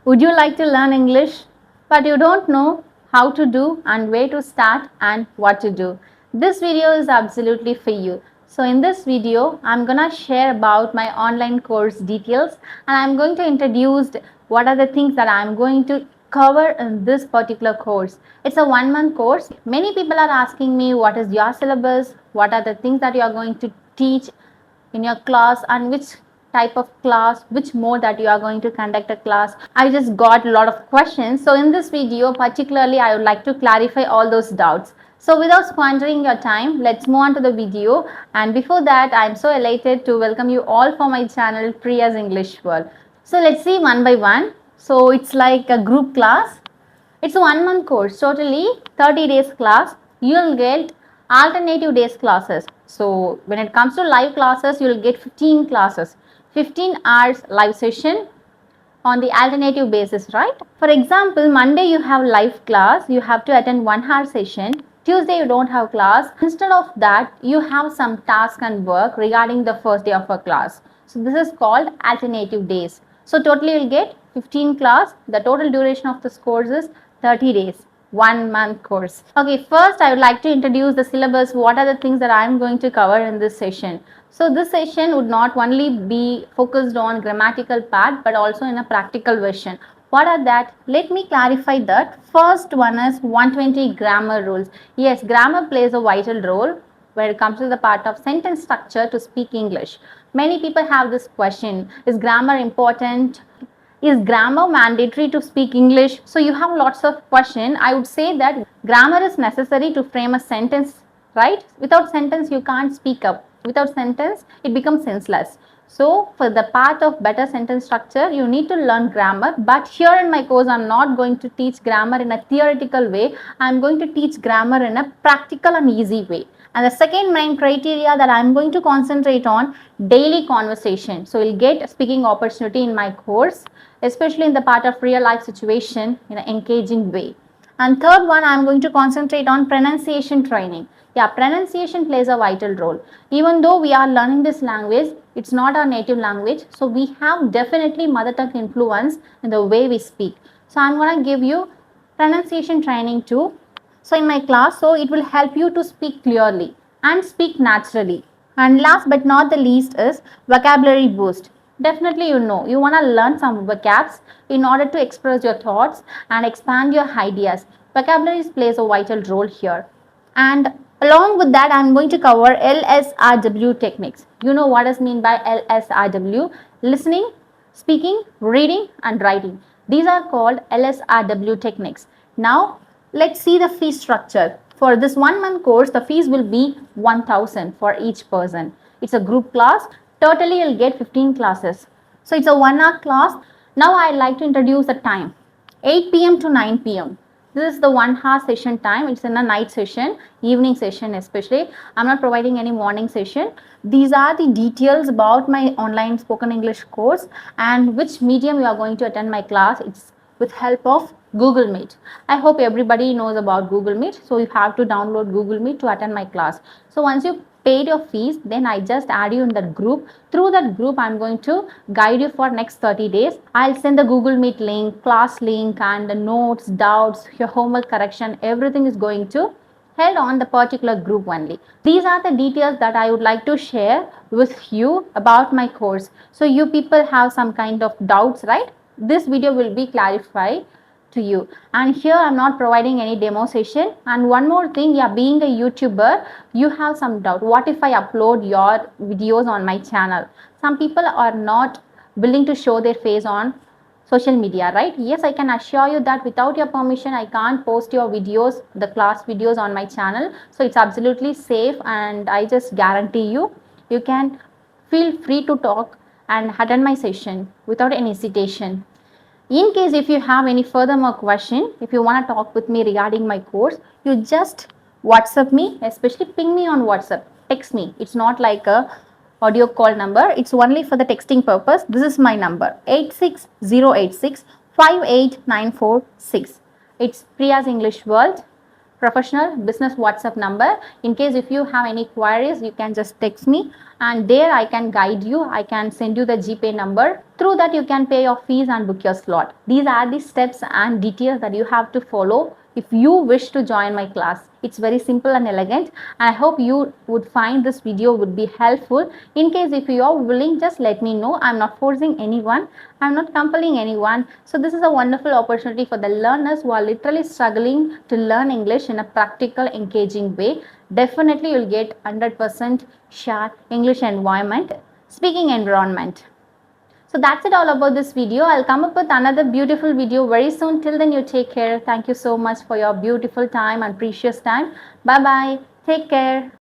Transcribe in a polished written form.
Would you like to learn English but you don't know how to do and where to start and what to do? This video is absolutely for you. So in this video, I'm gonna share about my online course details and I'm going to introduce what are the things that I'm going to cover in this particular course. It's a 1 month course. Many people are asking me what is your syllabus, what are the things that you are going to teach in your class and which type of class, which mode that you are going to conduct a class. I just got a lot of questions. So in this video particularly, I would like to clarify all those doubts. So without squandering your time, let's move on to the video. And before that, I'm so elated to welcome you all for my channel Priya's English World. So let's see one by one. So it's like a group class. It's a 1 month course, totally 30 days class. You'll get alternative days classes. So when it comes to live classes, you'll get 15 classes, 15 hours live session on the alternative basis, right? For example, Monday you have live class, you have to attend 1 hour session. Tuesday you don't have class. Instead of that, you have some task and work regarding the first day of a class. So this is called alternative days. So totally you'll get 15 class. The total duration of this course is 30 days. 1 month course. Okay, first I would like to introduce the syllabus. What are the things that I am going to cover in this session? So this session would not only be focused on grammatical part but also in a practical version. What are that? Let me clarify that. First one is 120 grammar rules. Yes, grammar plays a vital role when it comes to the part of sentence structure to speak English. Many people have this question, is grammar important? Is grammar mandatory to speak English? So you have lots of questions. I would say that grammar is necessary to frame a sentence, right? Without sentence, you can't speak up. Without sentence, it becomes senseless. So for the part of better sentence structure, you need to learn grammar. But here in my course, I'm not going to teach grammar in a theoretical way. I'm going to teach grammar in a practical and easy way. And the second main criteria that I'm going to concentrate on, daily conversation. So you'll get speaking opportunity in my course, especially in the part of real life situation in an engaging way. And third one, I'm going to concentrate on pronunciation training. Yeah, pronunciation plays a vital role. Even though we are learning this language, it's not our native language. So we have definitely mother tongue influence in the way we speak. So I'm going to give you pronunciation training too. So in my class, so it will help you to speak clearly and speak naturally. And last but not the least is vocabulary boost. Definitely you want to learn some vocabs in order to express your thoughts and expand your ideas. Vocabulary plays a vital role here. And along with that, I'm going to cover LSRW techniques. You know what is meant by LSRW? Listening, speaking, reading and writing. These are called LSRW techniques. Now, let's see the fee structure. For this 1 month course, the fees will be 1,000 for each person. It's a group class. Totally, you'll get 15 classes. So it's a 1 hour class. Now I'd like to introduce the time. 8 p.m. to 9 p.m. This is the 1 hour session time. It's in a night session, evening session especially. I'm not providing any morning session. These are the details about my online spoken English course and which medium you are going to attend my class. It's with help of Google Meet. I hope everybody knows about Google Meet. So you have to download Google Meet to attend my class. So once you paid your fees, then I just add you in that group. Through that group, I'm going to guide you for next 30 days. I'll send the Google Meet link, class link and the notes, doubts, your homework correction, everything is going to held on the particular group only. These are the details that I would like to share with you about my course. So you people have some kind of doubts, right? This video will be clarified to you. And here I'm not providing any demo session. And one more thing, yeah, being a YouTuber, you have some doubt. What if I upload your videos on my channel? Some people are not willing to show their face on social media, right? Yes, I can assure you that without your permission, I can't post your videos, the class videos on my channel. So it's absolutely safe and I just guarantee you, you can feel free to talk and attend my session without any hesitation. In case if you have any further more question, if you want to talk with me regarding my course, you just WhatsApp me, especially ping me on WhatsApp, text me. It's not like a audio call number. It's only for the texting purpose. This is my number 86086 58946. It's Priya's English World professional business WhatsApp number. In case if you have any queries, you can just text me and there I can guide you. I can send you the GPay number. Through that you can pay your fees and book your slot. These are the steps and details that you have to follow if you wish to join my class. It's very simple and elegant, and I hope you would find this video would be helpful. In case if you are willing, just let me know. I'm not forcing anyone, I'm not compelling anyone. So this is a wonderful opportunity for the learners who are literally struggling to learn English in a practical, engaging way. Definitely you'll get 100% sharp English environment, speaking environment. So that's it all about this video. I'll come up with another beautiful video very soon. Till then, you take care. Thank you so much for your beautiful time and precious time. Bye bye. Take care.